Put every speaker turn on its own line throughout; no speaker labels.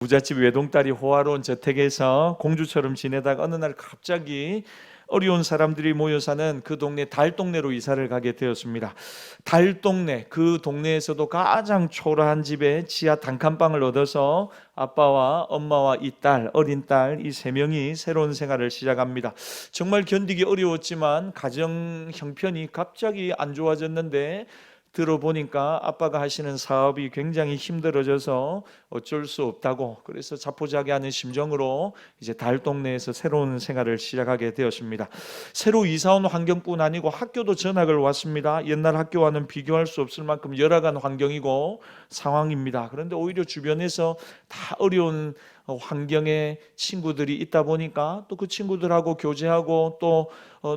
부잣집 외동딸이 호화로운 저택에서 공주처럼 지내다가 어느 날 갑자기 어려운 사람들이 모여 사는 그 동네 달동네로 이사를 가게 되었습니다. 달동네, 그 동네에서도 가장 초라한 집에 지하 단칸방을 얻어서 아빠와 엄마와 이 딸, 어린 딸, 이 세 명이 새로운 생활을 시작합니다. 정말 견디기 어려웠지만 가정 형편이 갑자기 안 좋아졌는데, 들어보니까 아빠가 하시는 사업이 굉장히 힘들어져서 어쩔 수 없다고, 그래서 자포자기하는 심정으로 이제 달동네에서 새로운 생활을 시작하게 되었습니다. 새로 이사 온 환경뿐 아니고 학교도 전학을 왔습니다. 옛날 학교와는 비교할 수 없을 만큼 열악한 환경이고 상황입니다. 그런데 오히려 주변에서 다 어려운 환경에 친구들이 있다 보니까 또 그 친구들하고 교제하고 또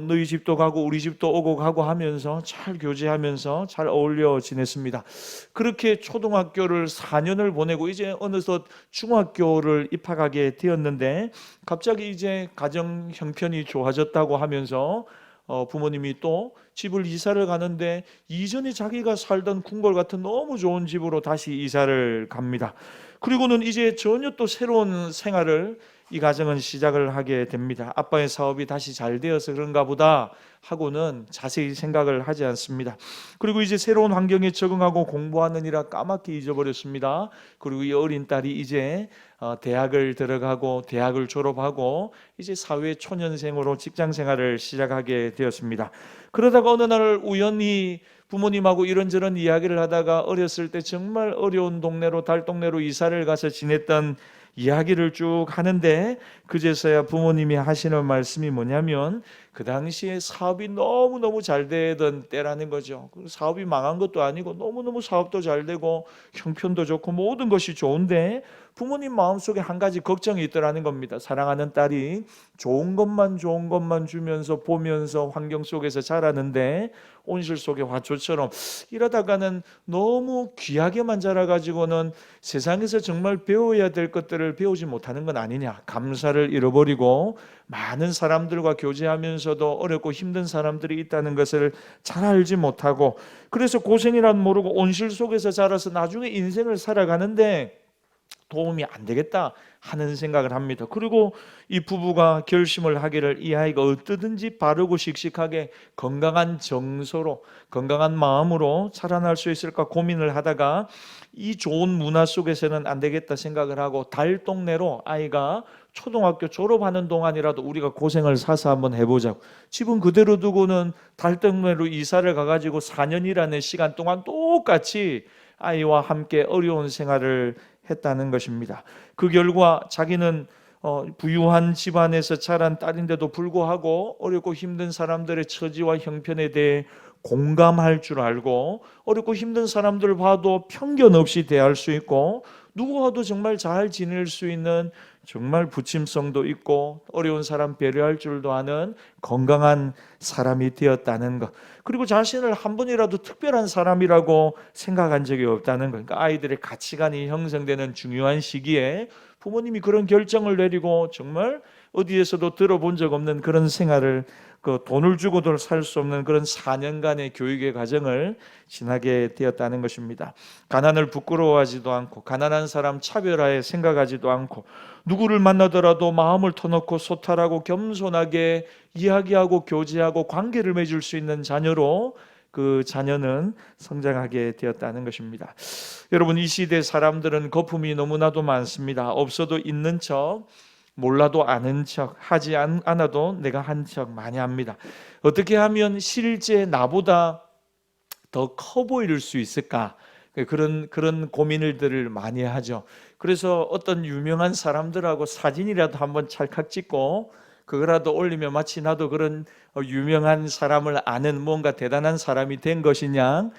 너희 집도 가고 우리 집도 오고 가고 하면서 잘 교제하면서 잘 어울려 지냈습니다. 그렇게 초등학교를 4년을 보내고 이제 어느덧 중학교를 입학하게 되었는데, 갑자기 이제 가정 형편이 좋아졌다고 하면서 부모님이 또 집을 이사를 가는데, 이전에 자기가 살던 궁궐 같은 너무 좋은 집으로 다시 이사를 갑니다. 그리고는 이제 전혀 또 새로운 생활을 이 가정은 시작을 하게 됩니다. 아빠의 사업이 다시 잘 되어서 그런가 보다 하고는 자세히 생각을 하지 않습니다. 그리고 이제 새로운 환경에 적응하고 공부하느니라 까맣게 잊어버렸습니다. 그리고 이 어린 딸이 이제 대학을 들어가고 대학을 졸업하고 이제 사회 초년생으로 직장 생활을 시작하게 되었습니다. 그러다가 어느 날 우연히 부모님하고 이런저런 이야기를 하다가 어렸을 때 정말 어려운 동네로 달동네로 이사를 가서 지냈던 이야기를 쭉 하는데, 그제서야 부모님이 하시는 말씀이 뭐냐면, 그 당시에 사업이 너무너무 잘 되던 때라는 거죠. 사업이 망한 것도 아니고 너무너무 사업도 잘 되고 형편도 좋고 모든 것이 좋은데, 부모님 마음속에 한 가지 걱정이 있더라는 겁니다. 사랑하는 딸이 좋은 것만 주면서 보면서 환경 속에서 자라는데, 온실 속의 화초처럼 이러다가는 너무 귀하게만 자라가지고는 세상에서 정말 배워야 될 것들을 배우지 못하는 건 아니냐, 감사를 잃어버리고 많은 사람들과 교제하면서도 어렵고 힘든 사람들이 있다는 것을 잘 알지 못하고, 그래서 고생이란 모르고 온실 속에서 자라서 나중에 인생을 살아가는데 도움이 안 되겠다 하는 생각을 합니다. 그리고 이 부부가 결심을 하기를, 이 아이가 어떠든지 바르고 씩씩하게 건강한 정서로 건강한 마음으로 자라날 수 있을까 고민을 하다가, 이 좋은 문화 속에서는 안 되겠다 생각을 하고 달동네로 아이가 초등학교 졸업하는 동안이라도 우리가 고생을 사서 한번 해보자고, 집은 그대로 두고는 달동네로 이사를 가가지고 4년이라는 시간 동안 똑같이 아이와 함께 어려운 생활을 했다는 것입니다. 그 결과 자기는 부유한 집안에서 자란 딸인데도 불구하고 어렵고 힘든 사람들의 처지와 형편에 대해 공감할 줄 알고, 어렵고 힘든 사람들 봐도 편견 없이 대할 수 있고, 누구와도 정말 잘 지낼 수 있는, 정말 부침성도 있고 어려운 사람 배려할 줄도 아는 건강한 사람이 되었다는 것, 그리고 자신을 한 번이라도 특별한 사람이라고 생각한 적이 없다는 것. 그러니까 아이들의 가치관이 형성되는 중요한 시기에 부모님이 그런 결정을 내리고 정말 어디에서도 들어본 적 없는 그런 생활을, 그 돈을 주고도 살 수 없는 그런 4년간의 교육의 과정을 지나게 되었다는 것입니다. 가난을 부끄러워하지도 않고 가난한 사람 차별하에 생각하지도 않고, 누구를 만나더라도 마음을 터놓고 소탈하고 겸손하게 이야기하고 교제하고 관계를 맺을 수 있는 자녀로 그 자녀는 성장하게 되었다는 것입니다. 여러분, 이 시대 사람들은 거품이 너무나도 많습니다. 없어도 있는 척, 몰라도 아는 척, 하지 않아도 내가 한 척 많이 합니다. 어떻게 하면 실제 나보다 더 커 보일 수 있을까? 그런 고민들을 많이 하죠. 그래서 어떤 유명한 사람들하고 사진이라도 한번 찰칵 찍고 그거라도 올리면 마치 나도 그런 유명한 사람을 아는 뭔가 대단한 사람이 된 것이냐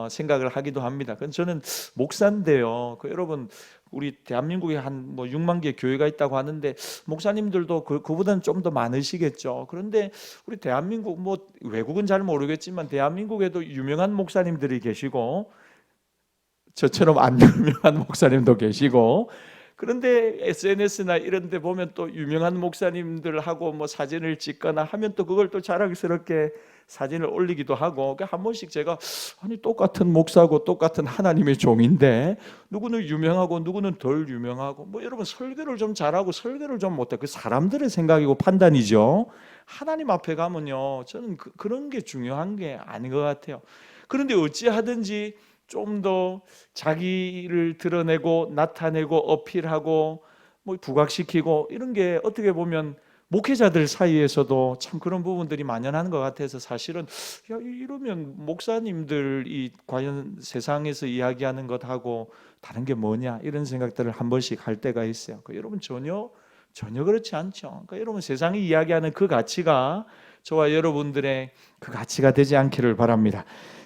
생각을 하기도 합니다. 그건 저는 목사인데요. 여러분, 우리 대한민국에 한 6만 개 교회가 있다고 하는데 목사님들도 그보다는 좀 더 많으시겠죠. 그런데 우리 대한민국, 외국은 잘 모르겠지만 대한민국에도 유명한 목사님들이 계시고 저처럼 안 유명한 목사님도 계시고, 그런데 SNS나 이런 데 보면 또 유명한 목사님들하고 뭐 사진을 찍거나 하면 또 그걸 또 자랑스럽게 사진을 올리기도 하고, 한 번씩 제가 아니 똑같은 목사고 똑같은 하나님의 종인데 누구는 유명하고 누구는 덜 유명하고, 뭐 여러분 설교를 좀 잘하고 설교를 좀 못해, 그 사람들의 생각이고 판단이죠. 하나님 앞에 가면요, 저는 그런 게 중요한 게 아닌 것 같아요. 그런데 어찌하든지 좀 더 자기를 드러내고 나타내고 어필하고 뭐 부각시키고 이런 게 어떻게 보면 목회자들 사이에서도 참 그런 부분들이 만연한 것 같아서, 사실은 야, 이러면 목사님들이 과연 세상에서 이야기하는 것하고 다른 게 뭐냐 이런 생각들을 한 번씩 할 때가 있어요. 여러분 전혀 그렇지 않죠. 그러니까 여러분 세상이 이야기하는 그 가치가 저와 여러분들의 그 가치가 되지 않기를 바랍니다.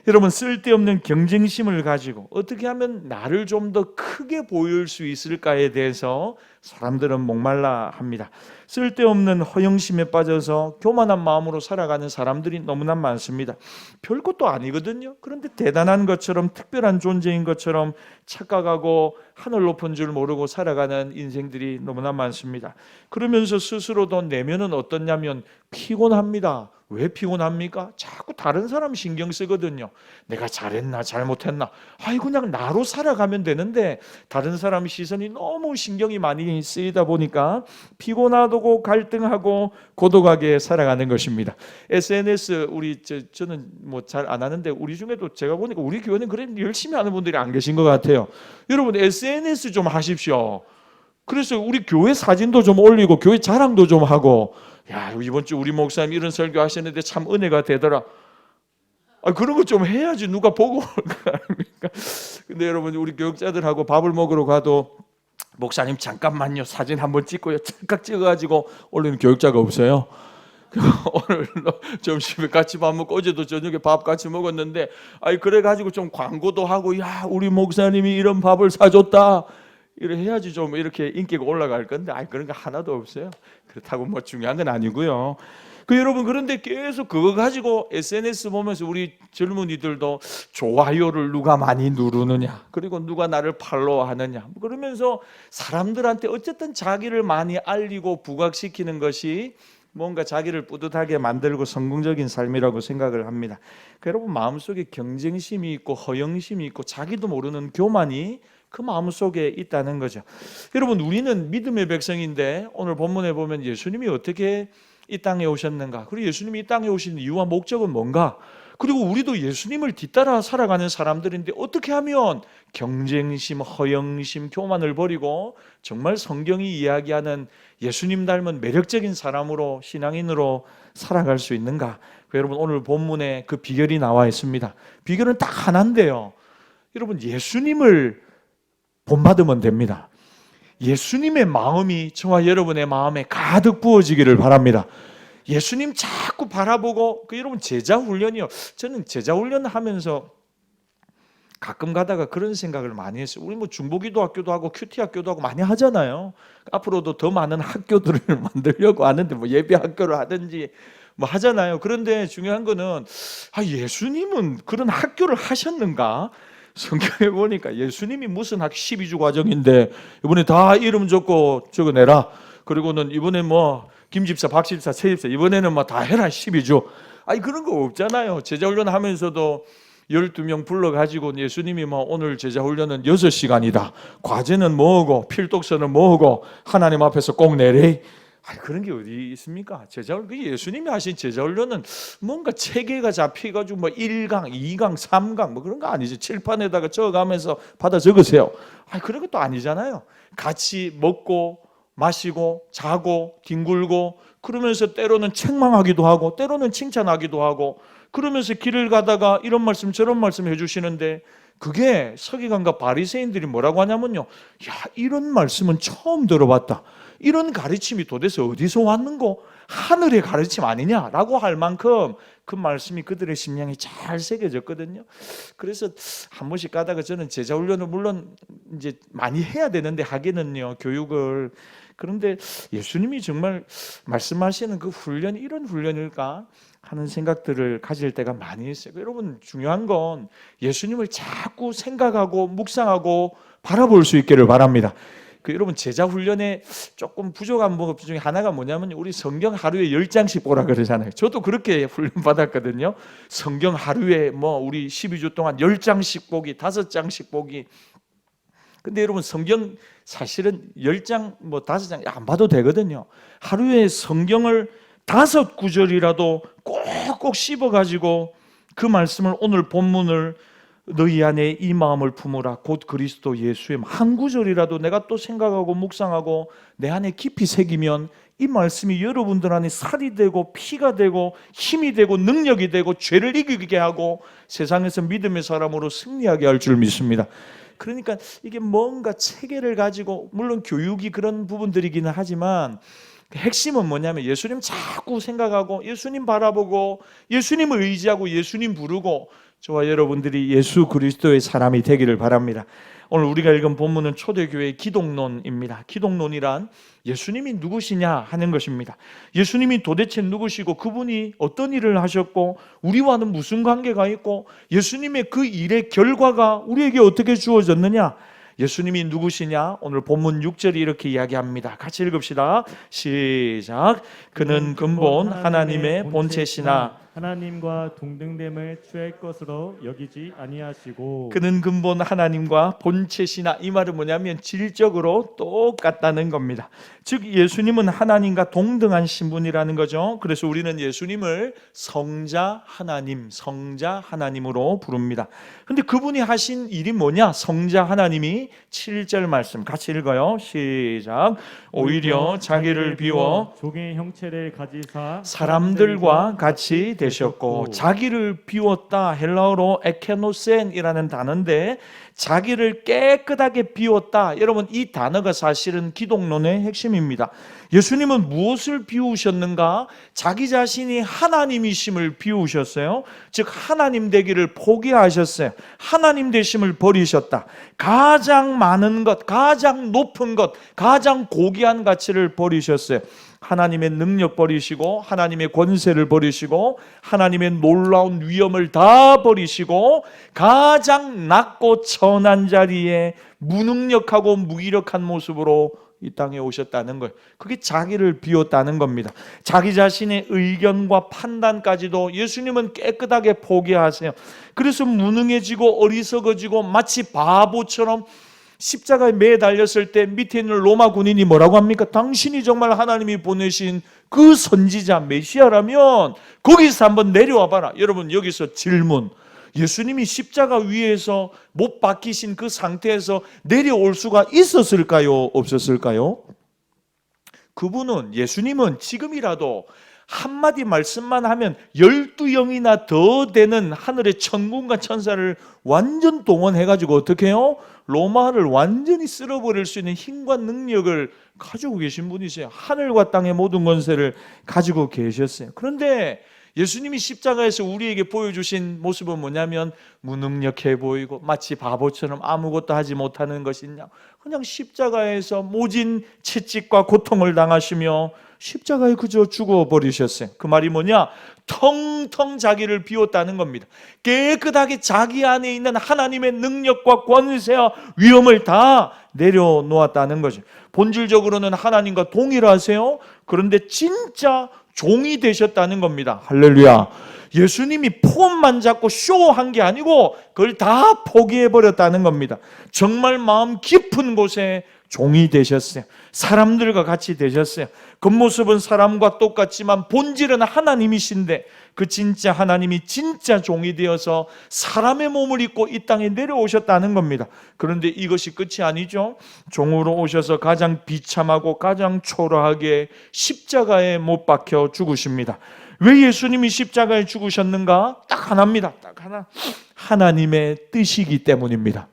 여러분 쓸데없는 경쟁심을 가지고 어떻게 하면 나를 좀 더 크게 보일 수 있을까에 대해서 사람들은 목말라 합니다. 쓸데없는 허영심에 빠져서 교만한 마음으로 살아가는 사람들이 너무나 많습니다. 별것도 아니거든요. 그런데 대단한 것처럼 특별한 존재인 것처럼 착각하고 하늘 높은 줄 모르고 살아가는 인생들이 너무나 많습니다. 그러면서 스스로도 내면은 어떻냐면 피곤합니다. 왜 피곤합니까? 자꾸 다른 사람 신경 쓰거든요. 내가 잘했나 잘못했나, 그냥 나로 살아가면 되는데 다른 사람 시선이 너무 신경이 많이 쓰이다 보니까 피곤하고 갈등하고 고독하게 살아가는 것입니다. SNS 저는 뭐 잘 안 하는데 우리 중에도 제가 보니까 우리 교회는 그래 열심히 하는 분들이 안 계신 것 같아요. 여러분 SNS 좀 하십시오. 그래서 우리 교회 사진도 좀 올리고 교회 자랑도 좀 하고, 야, 이번 주 우리 목사님 이런 설교 하셨는데 참 은혜가 되더라. 그런 거 좀 해야지 누가 보고 올 거 아닙니까? 근데 여러분 우리 교육자들하고 밥을 먹으러 가도 목사님 잠깐만요 사진 한번 찍고요 착각 찍어가지고 올리는 교육자가 없어요. 오늘 점심에 같이 밥 먹고 어제도 저녁에 밥 같이 먹었는데 그래가지고 좀 광고도 하고, 야 우리 목사님이 이런 밥을 사줬다 이래 해야지 좀 이렇게 인기가 올라갈 건데 그런 거 하나도 없어요. 그렇다고 뭐 중요한 건 아니고요. 여러분 그런데 계속 그거 가지고 SNS 보면서 우리 젊은이들도 좋아요를 누가 많이 누르느냐, 그리고 누가 나를 팔로우하느냐, 그러면서 사람들한테 어쨌든 자기를 많이 알리고 부각시키는 것이 뭔가 자기를 뿌듯하게 만들고 성공적인 삶이라고 생각을 합니다. 여러분 마음속에 경쟁심이 있고 허영심이 있고 자기도 모르는 교만이 그 마음속에 있다는 거죠. 여러분 우리는 믿음의 백성인데 오늘 본문에 보면 예수님이 어떻게 이 땅에 오셨는가, 그리고 예수님이 이 땅에 오신 이유와 목적은 뭔가, 그리고 우리도 예수님을 뒤따라 살아가는 사람들인데 어떻게 하면 경쟁심, 허영심, 교만을 버리고 정말 성경이 이야기하는 예수님 닮은 매력적인 사람으로, 신앙인으로 살아갈 수 있는가. 여러분 오늘 본문에 그 비결이 나와 있습니다. 비결은 딱 하나인데요, 여러분 예수님을 본받으면 됩니다. 예수님의 마음이 저와 여러분의 마음에 가득 부어지기를 바랍니다. 예수님 자꾸 바라보고, 여러분 제자 훈련이요. 저는 제자 훈련 하면서 가끔 가다가 그런 생각을 많이 했어요. 우리 뭐 중보기도 학교도 하고 큐티 학교도 하고 많이 하잖아요. 앞으로도 더 많은 학교들을 만들려고 하는데 뭐 예배 학교를 하든지 뭐 하잖아요. 그런데 중요한 거는 예수님은 그런 학교를 하셨는가? 성경에 보니까 예수님이 무슨 12주 과정인데 이번에 다 이름 적고 적어내라, 그리고는 이번에 뭐 김집사, 박집사, 최집사 이번에는 뭐 다 해라 12주. 그런 거 없잖아요. 제자훈련 하면서도 12명 불러가지고 예수님이 뭐 오늘 제자훈련은 6시간이다, 과제는 뭐고 필독서는 뭐고 하나님 앞에서 꼭 내래, 그런 게 어디 있습니까? 제자훈련, 예수님이 하신 제자훈련은 뭔가 체계가 잡혀가지고 뭐 1강, 2강, 3강 뭐 그런 거 아니죠. 칠판에다가 적어가면서 받아 적으세요. 그런 것도 아니잖아요. 같이 먹고 마시고 자고 뒹굴고, 그러면서 때로는 책망하기도 하고 때로는 칭찬하기도 하고, 그러면서 길을 가다가 이런 말씀 저런 말씀 해주시는데, 그게 서기관과 바리새인들이 뭐라고 하냐면요, 야 이런 말씀은 처음 들어봤다, 이런 가르침이 도대체 어디서 왔는고, 하늘의 가르침 아니냐라고 할 만큼 그 말씀이 그들의 심령에 잘 새겨졌거든요. 그래서 한 번씩 가다가 저는 제자훈련을 물론 이제 많이 해야 되는데 하기는요, 교육을. 그런데 예수님이 정말 말씀하시는 그 훈련이 이런 훈련일까 하는 생각들을 가질 때가 많이 있어요. 여러분 중요한 건 예수님을 자꾸 생각하고 묵상하고 바라볼 수 있기를 바랍니다. 여러분 제자 훈련에 조금 부족한 것 중에 하나가 뭐냐면 우리 성경 하루에 10장씩 보라 그러잖아요. 저도 그렇게 훈련 받았거든요. 성경 하루에 우리 12주 동안 10장씩 보기, 5장씩 보기. 근데 여러분 성경 사실은 10장 5장 안 봐도 되거든요. 하루에 성경을 5구절이라도 꼭꼭 씹어가지고 그 말씀을, 오늘 본문을 너희 안에 이 마음을 품으라 곧 그리스도 예수의 한 구절이라도 내가 또 생각하고 묵상하고 내 안에 깊이 새기면 이 말씀이 여러분들 안에 살이 되고 피가 되고 힘이 되고 능력이 되고 죄를 이기게 하고 세상에서 믿음의 사람으로 승리하게 할 줄 믿습니다. 그러니까 이게 뭔가 체계를 가지고, 물론 교육이 그런 부분들이기는 하지만 핵심은 뭐냐면 예수님 자꾸 생각하고 예수님 바라보고 예수님을 의지하고 예수님 부르고 저와 여러분들이 예수 그리스도의 사람이 되기를 바랍니다. 오늘 우리가 읽은 본문은 초대교회의 기독론입니다. 기독론이란 예수님이 누구시냐 하는 것입니다. 예수님이 도대체 누구시고 그분이 어떤 일을 하셨고 우리와는 무슨 관계가 있고 예수님의 그 일의 결과가 우리에게 어떻게 주어졌느냐, 예수님이 누구시냐? 오늘 본문 6절이 이렇게 이야기합니다. 같이 읽읍시다. 시작. 그는 근본 하나님의 본체시나
하나님과 동등됨을 취할 것으로 여기지 아니하시고.
그는 근본 하나님과 본체시나, 이 말은 뭐냐면 질적으로 똑같다는 겁니다. 즉 예수님은 하나님과 동등한 신분이라는 거죠. 그래서 우리는 예수님을 성자 하나님으로 부릅니다. 근데 그분이 하신 일이 뭐냐? 성자 하나님이 7절 말씀 같이 읽어요. 시작. 오히려 자기를 비워
종의 형체를 가지사
사람들과 같이 되셨고. 자기를 비웠다, 헬라어로 에케노센이라는 단어인데 자기를 깨끗하게 비웠다. 여러분 이 단어가 사실은 기독론의 핵심입니다. 예수님은 무엇을 비우셨는가? 자기 자신이 하나님이심을 비우셨어요. 즉 하나님 되기를 포기하셨어요. 하나님 되심을 버리셨다. 가장 많은 것, 가장 높은 것, 가장 고귀한 가치를 버리셨어요. 하나님의 능력 버리시고 하나님의 권세를 버리시고 하나님의 놀라운 위엄을 다 버리시고 가장 낮고 천한 자리에 무능력하고 무기력한 모습으로 이 땅에 오셨다는 거예요. 그게 자기를 비웠다는 겁니다. 자기 자신의 의견과 판단까지도 예수님은 깨끗하게 포기하세요. 그래서 무능해지고 어리석어지고 마치 바보처럼 십자가에 매달렸을 때 밑에 있는 로마 군인이 뭐라고 합니까? 당신이 정말 하나님이 보내신 그 선지자 메시아라면 거기서 한번 내려와 봐라. 여러분 여기서 질문, 예수님이 십자가 위에서 못 박히신 그 상태에서 내려올 수가 있었을까요? 없었을까요? 그분은, 예수님은 지금이라도 한마디 말씀만 하면 12영이나 더 되는 하늘의 천군과 천사를 완전 동원해가지고 어떻게 해요? 로마를 완전히 쓸어버릴 수 있는 힘과 능력을 가지고 계신 분이세요. 하늘과 땅의 모든 권세를 가지고 계셨어요. 그런데 예수님이 십자가에서 우리에게 보여주신 모습은 뭐냐면 무능력해 보이고 마치 바보처럼 아무것도 하지 못하는 것이냐, 그냥 십자가에서 모진 채찍과 고통을 당하시며 십자가에 그저 죽어버리셨어요. 그 말이 뭐냐? 텅텅 자기를 비웠다는 겁니다. 깨끗하게 자기 안에 있는 하나님의 능력과 권세와 위엄을 다 내려놓았다는 거죠. 본질적으로는 하나님과 동일하세요. 그런데 진짜 종이 되셨다는 겁니다. 할렐루야. 예수님이 폼만 잡고 쇼한 게 아니고 그걸 다 포기해버렸다는 겁니다. 정말 마음 깊은 곳에 종이 되셨어요. 사람들과 같이 되셨어요. 겉모습은 사람과 똑같지만 본질은 하나님이신데 그 진짜 하나님이 진짜 종이 되어서 사람의 몸을 입고 이 땅에 내려오셨다는 겁니다. 그런데 이것이 끝이 아니죠. 종으로 오셔서 가장 비참하고 가장 초라하게 십자가에 못 박혀 죽으십니다. 왜 예수님이 십자가에 죽으셨는가? 딱 하나입니다. 딱 하나. 하나님의 뜻이기 때문입니다.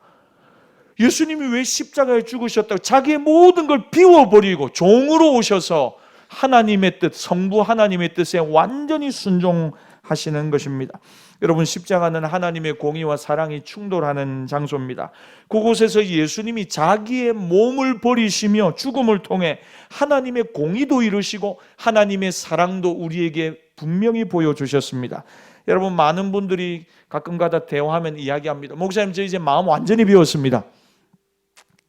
예수님이 왜 십자가에 죽으셨다고? 자기의 모든 걸 비워버리고 종으로 오셔서 하나님의 뜻, 성부 하나님의 뜻에 완전히 순종하시는 것입니다. 여러분, 십자가는 하나님의 공의와 사랑이 충돌하는 장소입니다. 그곳에서 예수님이 자기의 몸을 버리시며 죽음을 통해 하나님의 공의도 이루시고 하나님의 사랑도 우리에게 분명히 보여주셨습니다. 여러분, 많은 분들이 가끔가다 대화하면 이야기합니다. 목사님, 저 이제 마음 완전히 비웠습니다.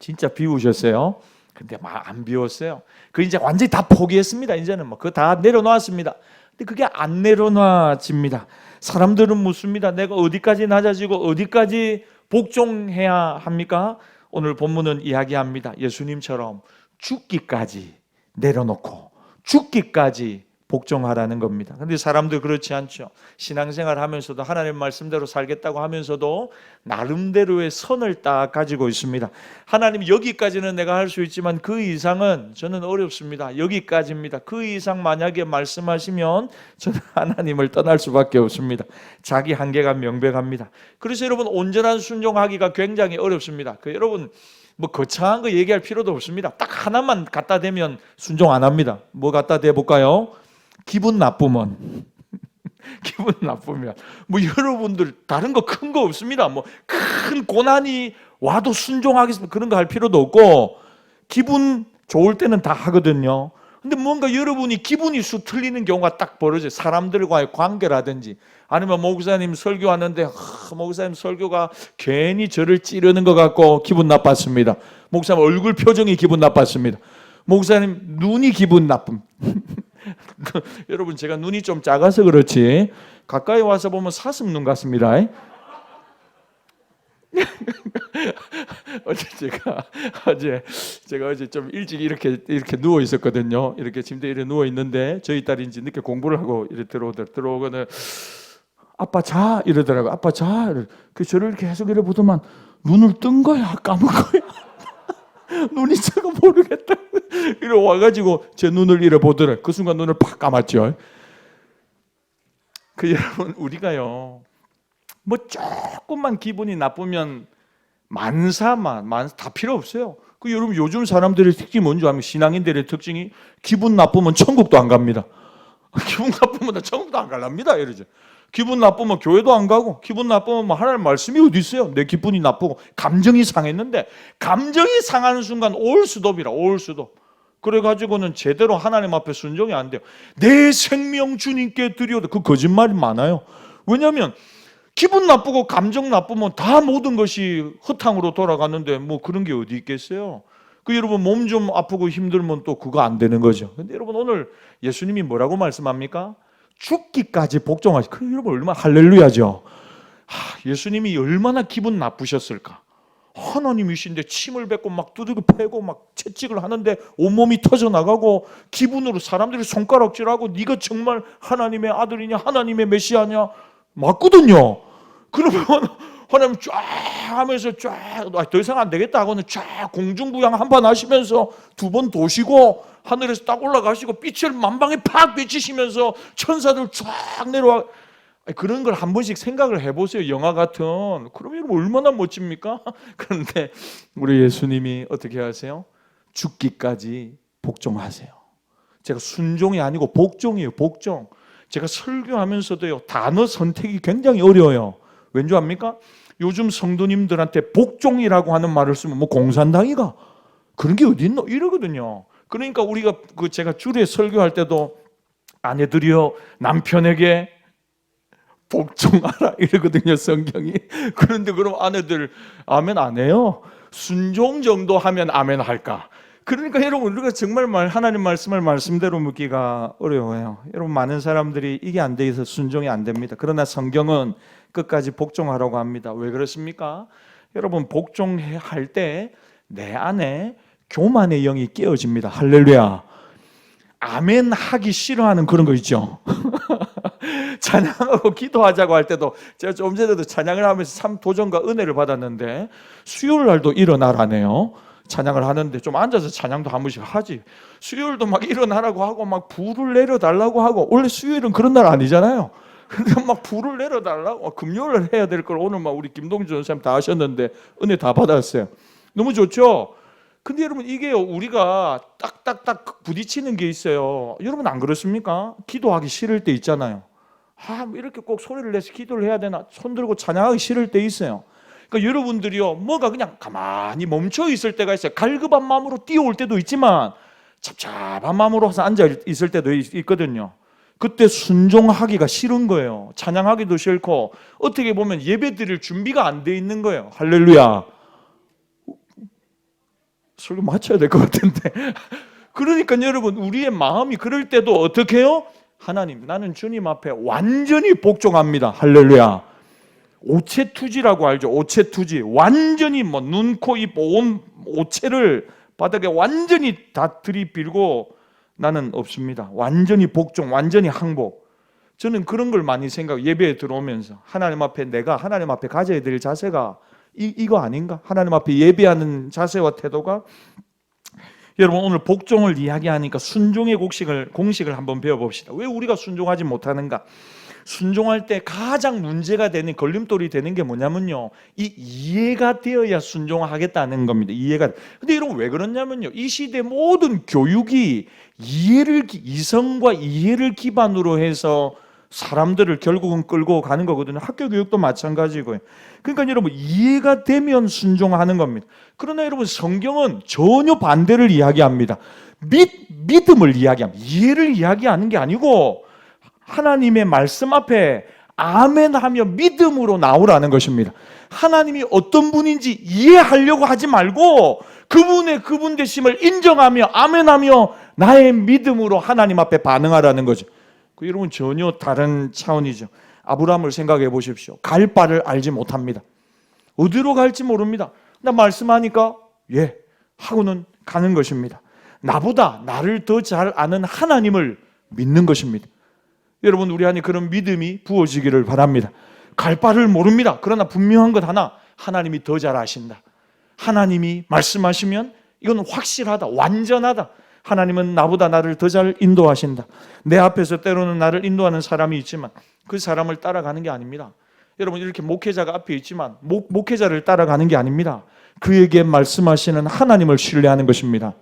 진짜 비우셨어요? 근데 막 안 비웠어요. 그 이제 완전히 다 포기했습니다. 이제는 뭐 그거 다 내려놓았습니다. 근데 그게 안 내려놔집니다. 사람들은 묻습니다. 내가 어디까지 낮아지고 어디까지 복종해야 합니까? 오늘 본문은 이야기합니다. 예수님처럼 죽기까지 내려놓고 죽기까지 복종하라는 겁니다. 근데 사람들 그렇지 않죠. 신앙생활 하면서도 하나님 말씀대로 살겠다고 하면서도 나름대로의 선을 딱 가지고 있습니다. 하나님 여기까지는 내가 할 수 있지만 그 이상은 저는 어렵습니다. 여기까지입니다. 그 이상 만약에 말씀하시면 저는 하나님을 떠날 수밖에 없습니다. 자기 한계가 명백합니다. 그래서 여러분 온전한 순종하기가 굉장히 어렵습니다. 여러분 뭐 거창한 거 얘기할 필요도 없습니다. 딱 하나만 갖다 대면 순종 안 합니다. 뭐 갖다 대볼까요? 기분 나쁘면 기분 나쁘면 뭐 여러분들 다른 거 큰 거 없습니다. 뭐 큰 고난이 와도 순종하겠습니다. 그런 거 할 필요도 없고 기분 좋을 때는 다 하거든요. 근데 뭔가 여러분이 기분이 수틀리는 경우가 딱 벌어져요. 사람들과의 관계라든지 아니면 목사님 설교하는데 목사님 설교가 괜히 저를 찌르는 것 같고 기분 나빴습니다. 목사님 얼굴 표정이 기분 나빴습니다. 목사님 눈이 기분 나쁨. 여러분 제가 눈이 좀 작아서 그렇지 가까이 와서 보면 사슴눈 같습니다. 제가 어제 좀 일찍 이렇게 누워 있었거든요. 이렇게 침대에 이렇게 누워 있는데 저희 딸이 이제 늦게 공부를 하고 이렇게 들어오거든. 아빠 자 이러더라고. 아빠 자. 그 저를 계속 이래 보더만 눈을 뜬 거야, 감은 거야. 눈이 제가 모르겠다. 이래 와가지고 제 눈을 이래 보더라. 그 순간 눈을 팍 감았죠. 여러분 우리가요. 뭐 조금만 기분이 나쁘면 만사만 다 필요 없어요. 여러분 요즘 사람들의 특징이 뭔지 아면 신앙인들의 특징이 기분 나쁘면 천국도 안 갑니다. 기분 나쁘면 나 천국도 안 갈랍니다. 이러죠. 기분 나쁘면 교회도 안 가고 기분 나쁘면 뭐 하나님 말씀이 어디 있어요? 내 기분이 나쁘고 감정이 상했는데 감정이 상하는 순간 올수도입니다. 올수도. 그래가지고는 제대로 하나님 앞에 순종이 안 돼요. 내 생명 주님께 드려도 그 거짓말이 많아요. 왜냐하면 기분 나쁘고 감정 나쁘면 다 모든 것이 허탕으로 돌아가는데 뭐 그런 게 어디 있겠어요? 여러분 몸 좀 아프고 힘들면 또 그거 안 되는 거죠. 근데 여러분 오늘 예수님이 뭐라고 말씀합니까? 죽기까지 복종하시. 여러분 얼마나 할렐루야죠. 예수님이 얼마나 기분 나쁘셨을까? 하나님이신데 침을 뱉고 막 두들겨 패고 막 채찍을 하는데 온몸이 터져 나가고 기분으로 사람들이 손가락질하고 네가 정말 하나님의 아들이냐 하나님의 메시아냐 맞거든요. 그러면 하나님 쫙 하면서 쫙 더 이상 안 되겠다 하고는 쫙 공중부양 한 번 하시면서 두 번 도시고 하늘에서 딱 올라가시고 빛을 만방에 팍 비치시면서 천사들 쫙 내려와. 그런 걸 한 번씩 생각을 해보세요. 영화 같은. 그러면 얼마나 멋집니까? 그런데 우리 예수님이 어떻게 하세요? 죽기까지 복종하세요. 제가 순종이 아니고 복종이에요. 복종. 제가 설교하면서도요 단어 선택이 굉장히 어려워요. 왠지 압니까? 요즘 성도님들한테 복종이라고 하는 말을 쓰면 뭐 공산당이가 그런 게 어디 있노? 이러거든요. 그러니까 우리가 제가 주례 설교할 때도 아내들이여 남편에게 복종하라 이러거든요, 성경이. 그런데 그럼 아내들 아멘 안 해요? 순종 정도 하면 아멘 할까? 그러니까 여러분 우리가 정말 하나님 말씀을 말씀대로 묻기가 어려워요. 여러분 많은 사람들이 이게 안 돼 있어서 순종이 안 됩니다. 그러나 성경은 끝까지 복종하라고 합니다. 왜 그렇습니까? 여러분 복종할 때 내 안에 교만의 영이 깨어집니다. 할렐루야. 아멘 하기 싫어하는 그런 거 있죠. 찬양하고 기도하자고 할 때도 제가 좀 전에도 찬양을 하면서 참 도전과 은혜를 받았는데 수요일 날도 일어나라네요. 찬양을 하는데 좀 앉아서 찬양도 한 번씩 하지. 수요일도 막 일어나라고 하고 막 불을 내려달라고 하고 원래 수요일은 그런 날 아니잖아요. 근데 막 불을 내려달라고 금요일을 해야 될 걸 오늘 막 우리 김동준 선생님 다 하셨는데 은혜 다 받았어요. 너무 좋죠? 근데 여러분 이게 우리가 딱딱딱 부딪히는 게 있어요. 여러분 안 그렇습니까? 기도하기 싫을 때 있잖아요. 이렇게 꼭 소리를 내서 기도를 해야 되나? 손 들고 찬양하기 싫을 때 있어요. 그러니까 여러분들이요 뭐가 그냥 가만히 멈춰 있을 때가 있어요. 갈급한 마음으로 뛰어올 때도 있지만 잡잡한 마음으로 앉아 있을 때도 있거든요. 그때 순종하기가 싫은 거예요. 찬양하기도 싫고 어떻게 보면 예배 드릴 준비가 안 돼 있는 거예요. 할렐루야. 설교 맞춰야 될 것 같은데. 그러니까 여러분, 우리의 마음이 그럴 때도 어떻게 해요? 하나님, 나는 주님 앞에 완전히 복종합니다. 할렐루야. 오체투지라고 알죠? 오체투지. 완전히 뭐 눈, 코, 입, 온 오체를 바닥에 완전히 다 들이밀고 나는 없습니다. 완전히 복종, 완전히 항복. 저는 그런 걸 많이 예배에 들어오면서 하나님 앞에 내가 하나님 앞에 가져야 될 자세가 이거 아닌가? 하나님 앞에 예배하는 자세와 태도가. 여러분, 오늘 복종을 이야기하니까 순종의 공식을 한번 배워봅시다. 왜 우리가 순종하지 못하는가? 순종할 때 가장 문제가 되는, 걸림돌이 되는 게 뭐냐면요, 이 이해가 되어야 순종하겠다는 겁니다. 이해가. 근데 여러분, 왜 그러냐면요, 이 시대 모든 교육이 이성과 이해를 기반으로 해서 사람들을 결국은 끌고 가는 거거든요. 학교 교육도 마찬가지고요. 그러니까 여러분, 이해가 되면 순종하는 겁니다. 그러나 여러분, 성경은 전혀 반대를 이야기합니다. 믿음을 이야기합니다. 이해를 이야기하는 게 아니고 하나님의 말씀 앞에 아멘하며 믿음으로 나오라는 것입니다. 하나님이 어떤 분인지 이해하려고 하지 말고 그분 되심을 인정하며 아멘하며 나의 믿음으로 하나님 앞에 반응하라는 거죠. 여러분, 전혀 다른 차원이죠. 아브라함을 생각해 보십시오. 갈 바를 알지 못합니다. 어디로 갈지 모릅니다. 나 말씀하니까 예 하고는 가는 것입니다. 나보다 나를 더 잘 아는 하나님을 믿는 것입니다. 여러분, 우리 안에 그런 믿음이 부어지기를 바랍니다. 갈 바를 모릅니다. 그러나 분명한 것 하나, 하나님이 더 잘 아신다. 하나님이 말씀하시면 이건 확실하다, 완전하다. 하나님은 나보다 나를 더 잘 인도하신다. 내 앞에서 때로는 나를 인도하는 사람이 있지만 그 사람을 따라가는 게 아닙니다. 여러분, 이렇게 목회자가 앞에 있지만 목회자를 따라가는 게 아닙니다. 그에게 말씀하시는 하나님을 신뢰하는 것입니다.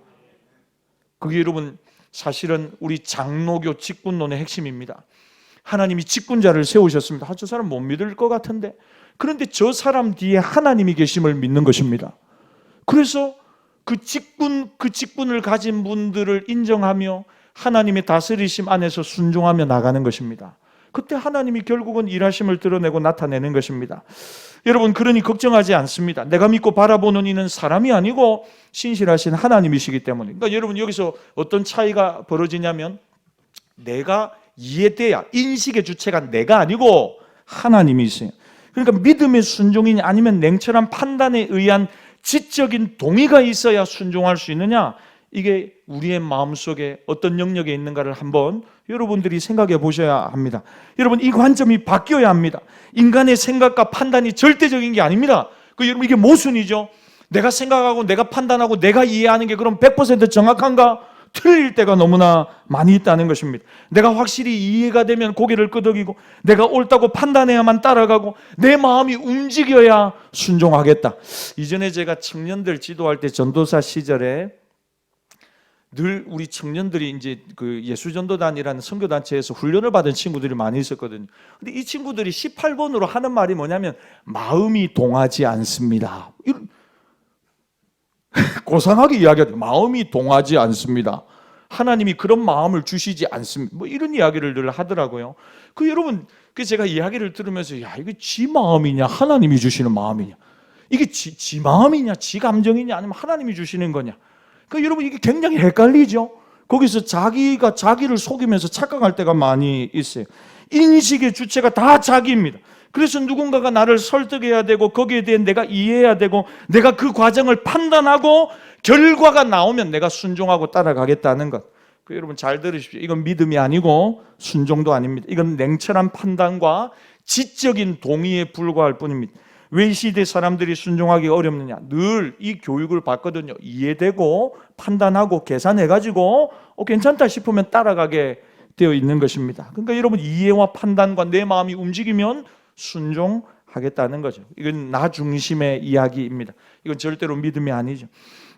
그게 여러분, 사실은 우리 장로교 직분론의 핵심입니다. 하나님이 직분자를 세우셨습니다. 저 사람 못 믿을 것 같은데. 그런데 저 사람 뒤에 하나님이 계심을 믿는 것입니다. 그래서 그 직분을 가진 분들을 인정하며 하나님의 다스리심 안에서 순종하며 나가는 것입니다. 그때 하나님이 결국은 일하심을 드러내고 나타내는 것입니다. 여러분, 그러니 걱정하지 않습니다. 내가 믿고 바라보는 이는 사람이 아니고 신실하신 하나님이시기 때문에. 그러니까 여러분, 여기서 어떤 차이가 벌어지냐면 내가 이해돼야, 인식의 주체가 내가 아니고 하나님이세요. 그러니까 믿음의 순종이냐 아니면 냉철한 판단에 의한 지적인 동의가 있어야 순종할 수 있느냐, 이게 우리의 마음속에 어떤 영역에 있는가를 한번 여러분들이 생각해 보셔야 합니다. 여러분, 이 관점이 바뀌어야 합니다. 인간의 생각과 판단이 절대적인 게 아닙니다. 여러분, 이게 모순이죠. 내가 생각하고 내가 판단하고 내가 이해하는 게 그럼 100% 정확한가? 틀릴 때가 너무나 많이 있다는 것입니다. 내가 확실히 이해가 되면 고개를 끄덕이고 내가 옳다고 판단해야만 따라가고 내 마음이 움직여야 순종하겠다. 이전에 제가 청년들 지도할 때 전도사 시절에 늘 우리 청년들이 이제 그 예수전도단이라는 선교단체에서 훈련을 받은 친구들이 많이 있었거든요. 근데 이 친구들이 18번으로 하는 말이 뭐냐면 마음이 동하지 않습니다. 고상하게 이야기하죠. 마음이 동하지 않습니다. 하나님이 그런 마음을 주시지 않습니다. 뭐 이런 이야기를 늘 하더라고요. 여러분, 제가 이야기를 들으면서 야, 이게 지 마음이냐 하나님이 주시는 마음이냐, 이게 지 마음이냐 지 감정이냐 아니면 하나님이 주시는 거냐. 여러분, 이게 굉장히 헷갈리죠. 거기서 자기가 자기를 속이면서 착각할 때가 많이 있어요. 인식의 주체가 다 자기입니다. 그래서 누군가가 나를 설득해야 되고 거기에 대해 내가 이해해야 되고 내가 그 과정을 판단하고 결과가 나오면 내가 순종하고 따라가겠다는 것. 여러분, 잘 들으십시오. 이건 믿음이 아니고 순종도 아닙니다. 이건 냉철한 판단과 지적인 동의에 불과할 뿐입니다. 왜 이 시대 사람들이 순종하기 어렵느냐? 늘 이 교육을 받거든요. 이해되고 판단하고 계산해가지고 괜찮다 싶으면 따라가게 되어 있는 것입니다. 그러니까 여러분, 이해와 판단과 내 마음이 움직이면 순종하겠다는 거죠. 이건 나 중심의 이야기입니다. 이건 절대로 믿음이 아니죠.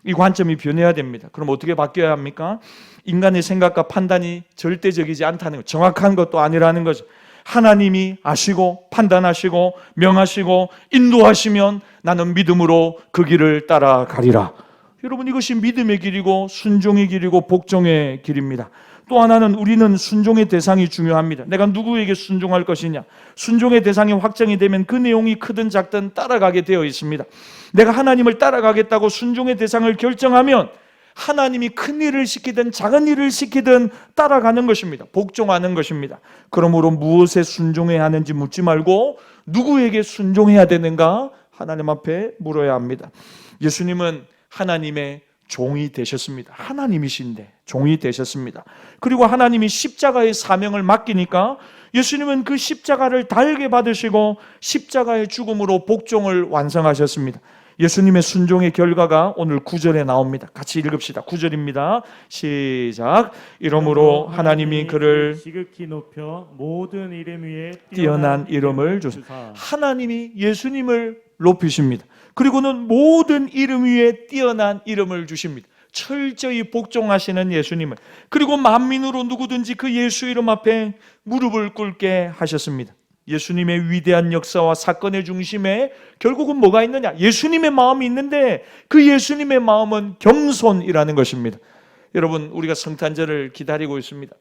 이 관점이 변해야 됩니다. 그럼 어떻게 바뀌어야 합니까? 인간의 생각과 판단이 절대적이지 않다는 것, 정확한 것도 아니라는 거죠. 하나님이 아시고 판단하시고 명하시고 인도하시면 나는 믿음으로 그 길을 따라가리라. 여러분, 이것이 믿음의 길이고 순종의 길이고 복종의 길입니다. 또 하나는 우리는 순종의 대상이 중요합니다. 내가 누구에게 순종할 것이냐. 순종의 대상이 확정이 되면 그 내용이 크든 작든 따라가게 되어 있습니다. 내가 하나님을 따라가겠다고 순종의 대상을 결정하면 하나님이 큰 일을 시키든 작은 일을 시키든 따라가는 것입니다. 복종하는 것입니다. 그러므로 무엇에 순종해야 하는지 묻지 말고 누구에게 순종해야 되는가 하나님 앞에 물어야 합니다. 예수님은 하나님의 종이 되셨습니다. 하나님이신데 종이 되셨습니다. 그리고 하나님이 십자가의 사명을 맡기니까 예수님은 그 십자가를 달게 받으시고 십자가의 죽음으로 복종을 완성하셨습니다. 예수님의 순종의 결과가 오늘 9절에 나옵니다. 같이 읽읍시다. 9절입니다. 시작. 이러므로 하나님이 그를
지극히 높여 모든 이름 위에
뛰어난 이름을 주사. 하나님이 예수님을 높이십니다. 그리고는 모든 이름 위에 뛰어난 이름을 주십니다. 철저히 복종하시는 예수님을, 그리고 만민으로 누구든지 그 예수 이름 앞에 무릎을 꿇게 하셨습니다. 예수님의 위대한 역사와 사건의 중심에 결국은 뭐가 있느냐? 예수님의 마음이 있는데 그 예수님의 마음은 겸손이라는 것입니다. 여러분, 우리가 성탄절을 기다리고 있습니다.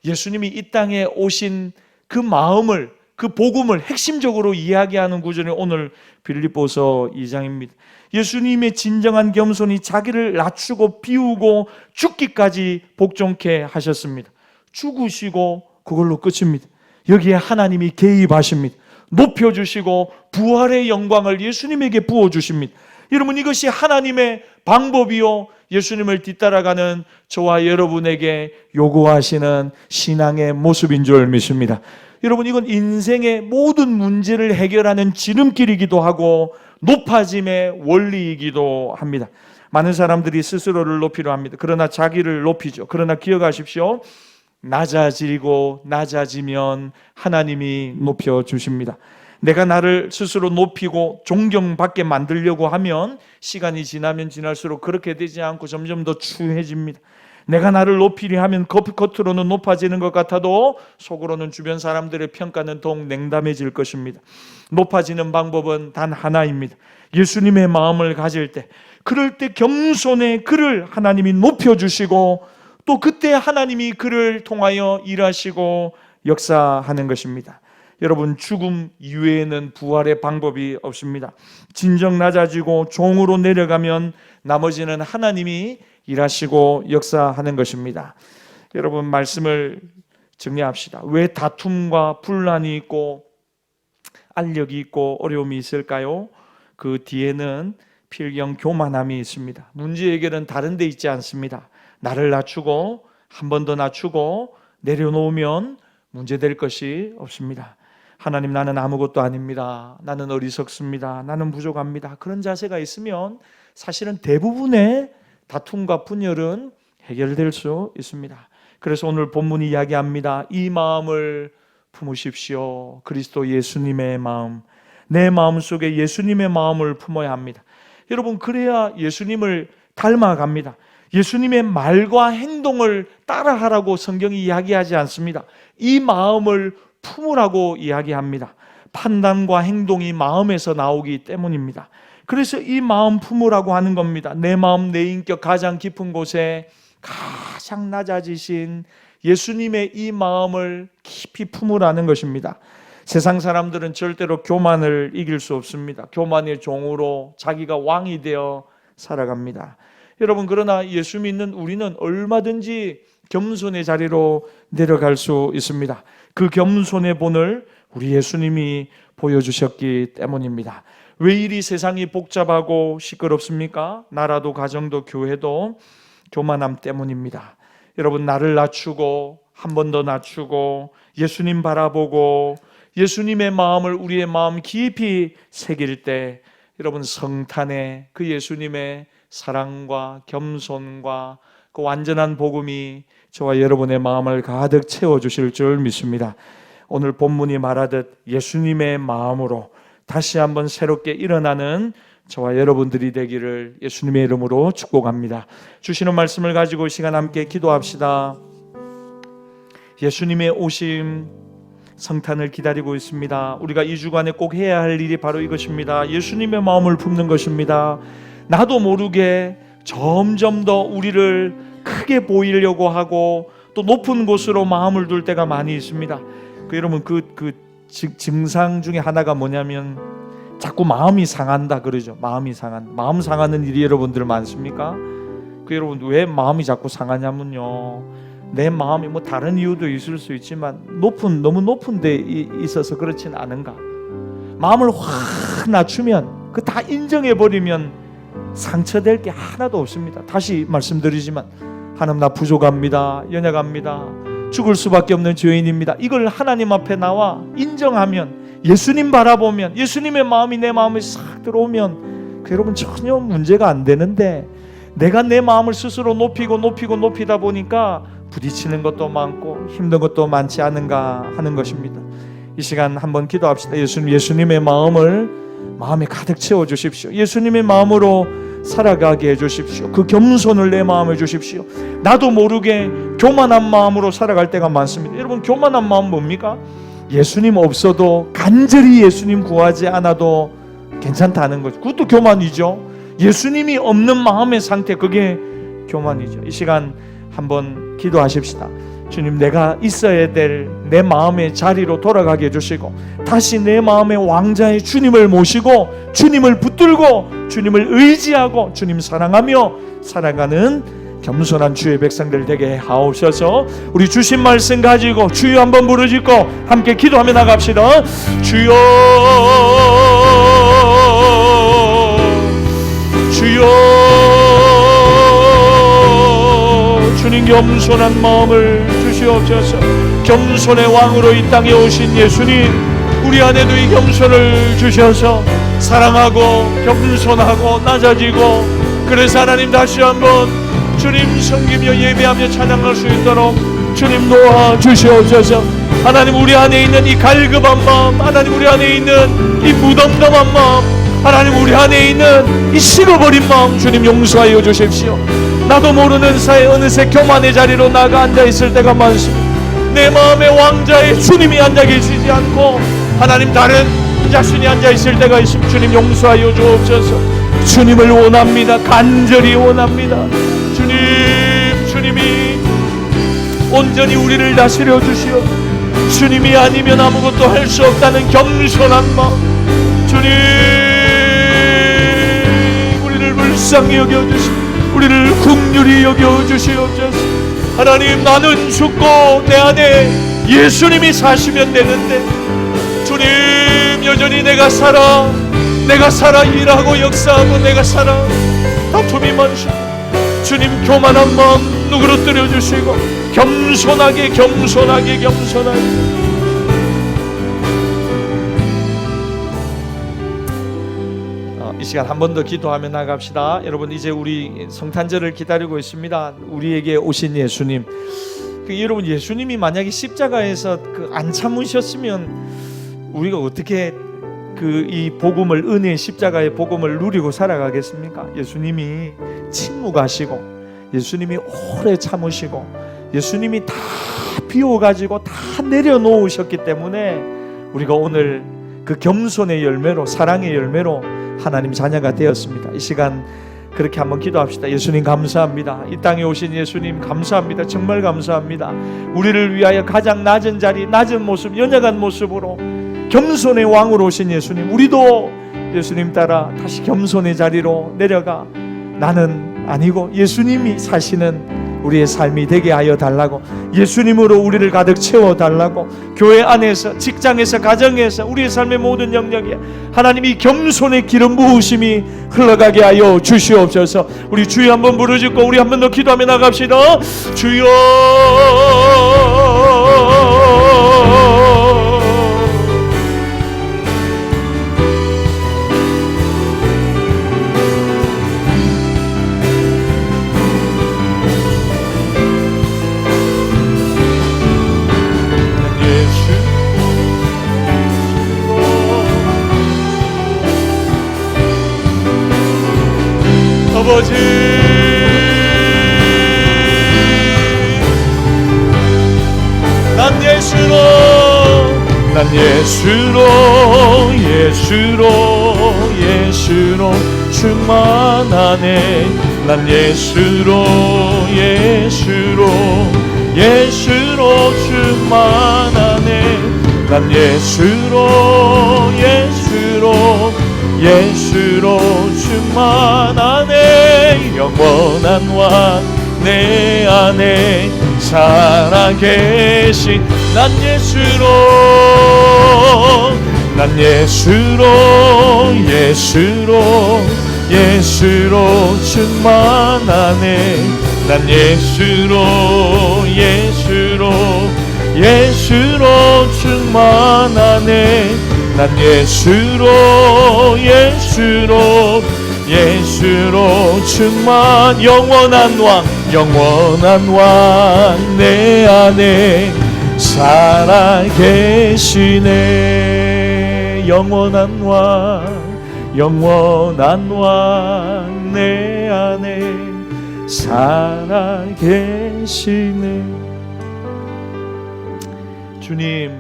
예수님이 이 땅에 오신 그 마음을, 그 복음을 핵심적으로 이야기하는 구절이 오늘 빌립보서 2장입니다. 예수님의 진정한 겸손이 자기를 낮추고 비우고 죽기까지 복종케 하셨습니다. 죽으시고 그걸로 끝입니다. 여기에 하나님이 개입하십니다. 높여주시고 부활의 영광을 예수님에게 부어주십니다. 여러분, 이것이 하나님의 방법이요 예수님을 뒤따라가는 저와 여러분에게 요구하시는 신앙의 모습인 줄 믿습니다. 여러분, 이건 인생의 모든 문제를 해결하는 지름길이기도 하고 높아짐의 원리이기도 합니다. 많은 사람들이 스스로를 높이려 합니다. 그러나 자기를 높이죠. 그러나 기억하십시오. 낮아지고 낮아지면 하나님이 높여주십니다. 내가 나를 스스로 높이고 존경받게 만들려고 하면 시간이 지나면 지날수록 그렇게 되지 않고 점점 더 추해집니다. 내가 나를 높이려 하면 겉으로는 높아지는 것 같아도 속으로는 주변 사람들의 평가는 더욱 냉담해질 것입니다. 높아지는 방법은 단 하나입니다. 예수님의 마음을 가질 때, 그럴 때 겸손의 그를 하나님이 높여주시고 또 그때 하나님이 그를 통하여 일하시고 역사하는 것입니다. 여러분, 죽음 이외에는 부활의 방법이 없습니다. 진정 낮아지고 종으로 내려가면 나머지는 하나님이 일하시고 역사하는 것입니다. 여러분, 말씀을 정리합시다. 왜 다툼과 분란이 있고 알력이 있고 어려움이 있을까요? 그 뒤에는 필경 교만함이 있습니다. 문제 해결은 다른 데 있지 않습니다. 나를 낮추고 한 번 더 낮추고 내려놓으면 문제될 것이 없습니다. 하나님, 나는 아무것도 아닙니다. 나는 어리석습니다. 나는 부족합니다. 그런 자세가 있으면 사실은 대부분의 다툼과 분열은 해결될 수 있습니다. 그래서 오늘 본문이 이야기합니다. 이 마음을 품으십시오. 그리스도 예수님의 마음, 내 마음속에 예수님의 마음을 품어야 합니다. 여러분, 그래야 예수님을 닮아갑니다. 예수님의 말과 행동을 따라하라고 성경이 이야기하지 않습니다. 이 마음을 품으라고 이야기합니다. 판단과 행동이 마음에서 나오기 때문입니다. 그래서 이 마음 품으라고 하는 겁니다. 내 마음, 내 인격 가장 깊은 곳에 가장 낮아지신 예수님의 이 마음을 깊이 품으라는 것입니다. 세상 사람들은 절대로 교만을 이길 수 없습니다. 교만의 종으로 자기가 왕이 되어 살아갑니다. 여러분, 그러나 예수 믿는 우리는 얼마든지 겸손의 자리로 내려갈 수 있습니다. 그 겸손의 본을 우리 예수님이 보여주셨기 때문입니다. 왜 이리 세상이 복잡하고 시끄럽습니까? 나라도 가정도 교회도 교만함 때문입니다. 여러분, 나를 낮추고 한 번 더 낮추고 예수님 바라보고 예수님의 마음을 우리의 마음 깊이 새길 때 여러분, 성탄에 그 예수님의 사랑과 겸손과 그 완전한 복음이 저와 여러분의 마음을 가득 채워주실 줄 믿습니다. 오늘 본문이 말하듯 예수님의 마음으로 다시 한번 새롭게 일어나는 저와 여러분들이 되기를 예수님의 이름으로 축복합니다. 주시는 말씀을 가지고 시간 함께 기도합시다. 예수님의 오심, 성탄을 기다리고 있습니다. 우리가 이 주간에 꼭 해야 할 일이 바로 이것입니다. 예수님의 마음을 품는 것입니다. 나도 모르게 점점 더 우리를 크게 보이려고 하고 또 높은 곳으로 마음을 둘 때가 많이 있습니다. 여러분 증상 중에 하나가 뭐냐면 자꾸 마음이 상한다 그러죠. 마음 상하는 일이 여러분들 많습니까? 여러분 왜 마음이 자꾸 상하냐면요, 내 마음이 뭐 다른 이유도 있을 수 있지만 너무 높은 데 있어서 그렇진 않은가. 마음을 확 낮추면 그 다 인정해 버리면 상처될 게 하나도 없습니다. 다시 말씀드리지만 하나님, 나 부족합니다, 연약합니다, 죽을 수밖에 없는 죄인입니다, 이걸 하나님 앞에 나와 인정하면, 예수님 바라보면, 예수님의 마음이 내 마음에 싹 들어오면 여러분 전혀 문제가 안 되는데, 내가 내 마음을 스스로 높이다 보니까 부딪히는 것도 많고 힘든 것도 많지 않은가 하는 것입니다. 이 시간 한번 기도합시다. 예수님의 마음에 가득 채워 주십시오. 예수님의 마음으로 살아가게 해 주십시오. 그 겸손을 내 마음에 주십시오. 나도 모르게 교만한 마음으로 살아갈 때가 많습니다. 여러분, 교만한 마음 뭡니까? 예수님 없어도 간절히 예수님 구하지 않아도 괜찮다는 거죠. 그것도 교만이죠. 예수님이 없는 마음의 상태, 그게 교만이죠. 이 시간 한번 기도하십시다. 주님, 내가 있어야 될 내 마음의 자리로 돌아가게 해주시고, 다시 내 마음의 왕자의 주님을 모시고, 주님을 붙들고, 주님을 의지하고, 주님 사랑하며 살아가는 겸손한 주의 백성들 되게 하옵소서. 우리 주신 말씀 가지고 주여 한번 부르짖고 함께 기도하며 나갑시다. 주여, 주여, 주님 겸손한 마음을 주시옵소서. 겸손의 왕으로 이 땅에 오신 예수님, 우리 안에도 이 겸손을 주셔서 사랑하고 겸손하고 낮아지고, 그래서 하나님 다시 한번 주님 섬기며 예배하며 찬양할 수 있도록 주님 도와주시옵소서. 하나님, 우리 안에 있는 이 갈급한 마음, 하나님 우리 안에 있는 이 무덤덤한 마음, 하나님 우리 안에 있는 이 식어버린 마음 주님 용서하여 주십시오. 나도 모르는 사이 어느새 교만의 자리로 나가 앉아있을 때가 많습니다. 내 마음의 왕자에 주님이 앉아 계시지 않고 하나님 다른 자신이 앉아있을 때가 있습니다. 주님 용서하여 주옵소서. 주님을 원합니다. 간절히 원합니다. 주님이 온전히 우리를 다스려 주시오. 주님이 아니면 아무것도 할 수 없다는 겸손한 마음, 주님 우리를 불쌍히 여겨주시오. 우리를 긍휼히 여겨주시옵소서. 하나님, 나는 죽고 내 안에 예수님이 사시면 되는데, 주님 여전히 내가 살아 일하고 역사하고 내가 살아 다툼이 많습니다. 주님 교만한 마음 누그러뜨려 주시고 겸손하게 이 시간 한 번 더 기도하며 나갑시다. 여러분, 이제 우리 성탄절을 기다리고 있습니다. 우리에게 오신 예수님, 여러분, 예수님이 만약에 십자가에서 안 참으셨으면 우리가 어떻게 이 복음을, 은혜의 십자가의 복음을 누리고 살아가겠습니까? 예수님이 침묵하시고, 예수님이 오래 참으시고, 예수님이 다 비워가지고 다 내려놓으셨기 때문에 우리가 오늘 그 겸손의 열매로, 사랑의 열매로 하나님 자녀가 되었습니다. 이 시간 그렇게 한번 기도합시다. 예수님 감사합니다. 이 땅에 오신 예수님 감사합니다. 정말 감사합니다. 우리를 위하여 가장 낮은 자리, 낮은 모습, 연약한 모습으로 겸손의 왕으로 오신 예수님, 우리도 예수님 따라 다시 겸손의 자리로 내려가 나는 아니고 예수님이 사시는 우리의 삶이 되게 하여 달라고, 예수님으로 우리를 가득 채워 달라고, 교회 안에서, 직장에서, 가정에서, 우리의 삶의 모든 영역에 하나님이 겸손의 기름 부으심이 흘러가게 하여 주시옵소서. 우리 주여 한번 부르짖고 우리 한번 더 기도하며 나갑시다. 주여, 아버지, 난 예수로 충만하네. 난 예수로 난 예수로 충만하네. 영원한 왕 내 안에 살아계신 난 예수로 충만하네. 난 예수로 충만하네. 난 예수로 충만 영원한 왕 내 안에 살아계시네. 영원한 왕 내 안에 살아계시네. 주님,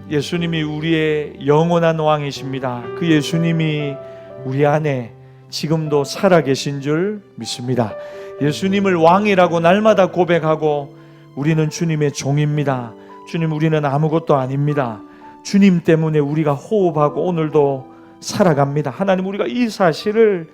예수님이 우리의 영원한 왕이십니다. 그 예수님이 우리 안에 지금도 살아계신 줄 믿습니다. 예수님을 왕이라고 날마다 고백하고 우리는 주님의 종입니다. 주님, 우리는 아무것도 아닙니다. 주님 때문에 우리가 호흡하고 오늘도 살아갑니다. 하나님, 우리가 이 사실을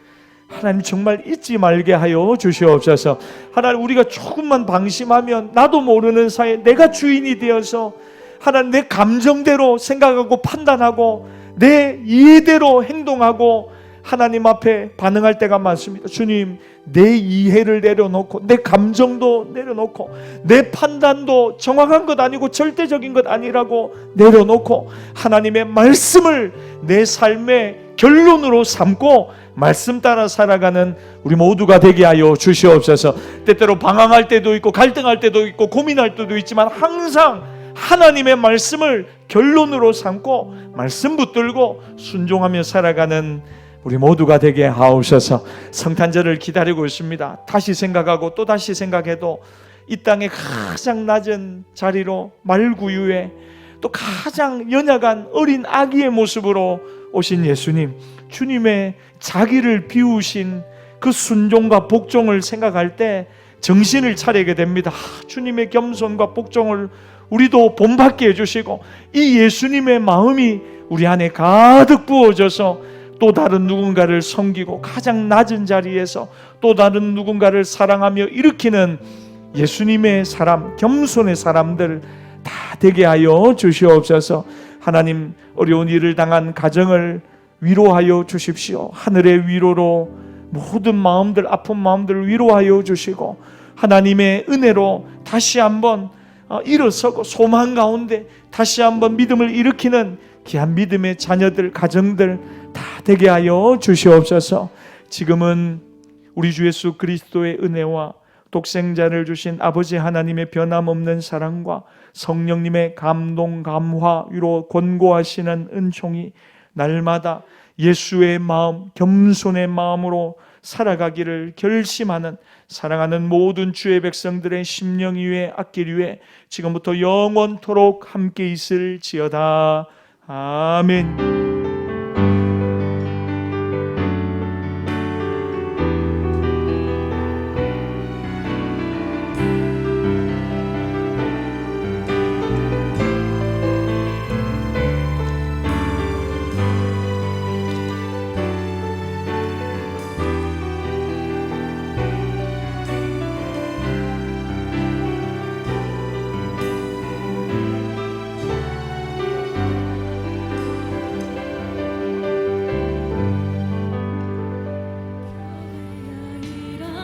하나님 정말 잊지 말게 하여 주시옵소서. 하나님, 우리가 조금만 방심하면 나도 모르는 사이에 내가 주인이 되어서 하나님 내 감정대로 생각하고 판단하고 내 이해대로 행동하고 하나님 앞에 반응할 때가 많습니다. 주님, 내 이해를 내려놓고 내 감정도 내려놓고 내 판단도 정확한 것 아니고 절대적인 것 아니라고 내려놓고 하나님의 말씀을 내 삶의 결론으로 삼고 말씀 따라 살아가는 우리 모두가 되게 하여 주시옵소서. 때때로 방황할 때도 있고 갈등할 때도 있고 고민할 때도 있지만 항상 하나님의 말씀을 결론으로 삼고 말씀 붙들고 순종하며 살아가는 우리 모두가 되게 하옵소서. 성탄절을 기다리고 있습니다. 다시 생각하고 또 다시 생각해도 이 땅의 가장 낮은 자리로 말구유에 또 가장 연약한 어린 아기의 모습으로 오신 예수님, 주님의 자기를 비우신 그 순종과 복종을 생각할 때 정신을 차리게 됩니다. 주님의 겸손과 복종을 우리도 본받게 해주시고 이 예수님의 마음이 우리 안에 가득 부어져서 또 다른 누군가를 섬기고 가장 낮은 자리에서 또 다른 누군가를 사랑하며 일으키는 예수님의 사람, 겸손의 사람들 다 되게 하여 주시옵소서. 하나님, 어려운 일을 당한 가정을 위로하여 주십시오. 하늘의 위로로 모든 마음들, 아픈 마음들을 위로하여 주시고 하나님의 은혜로 다시 한번 일어서고 소망 가운데 다시 한번 믿음을 일으키는 귀한 믿음의 자녀들, 가정들 다 되게 하여 주시옵소서. 지금은 우리 주 예수 그리스도의 은혜와 독생자를 주신 아버지 하나님의 변함없는 사랑과 성령님의 감동, 감화, 위로 권고하시는 은총이 날마다 예수의 마음, 겸손의 마음으로 살아가기를 결심하는 사랑하는 모든 주의 백성들의 심령 위에 악길 위에 지금부터 영원토록 함께 있을지어다. 아멘.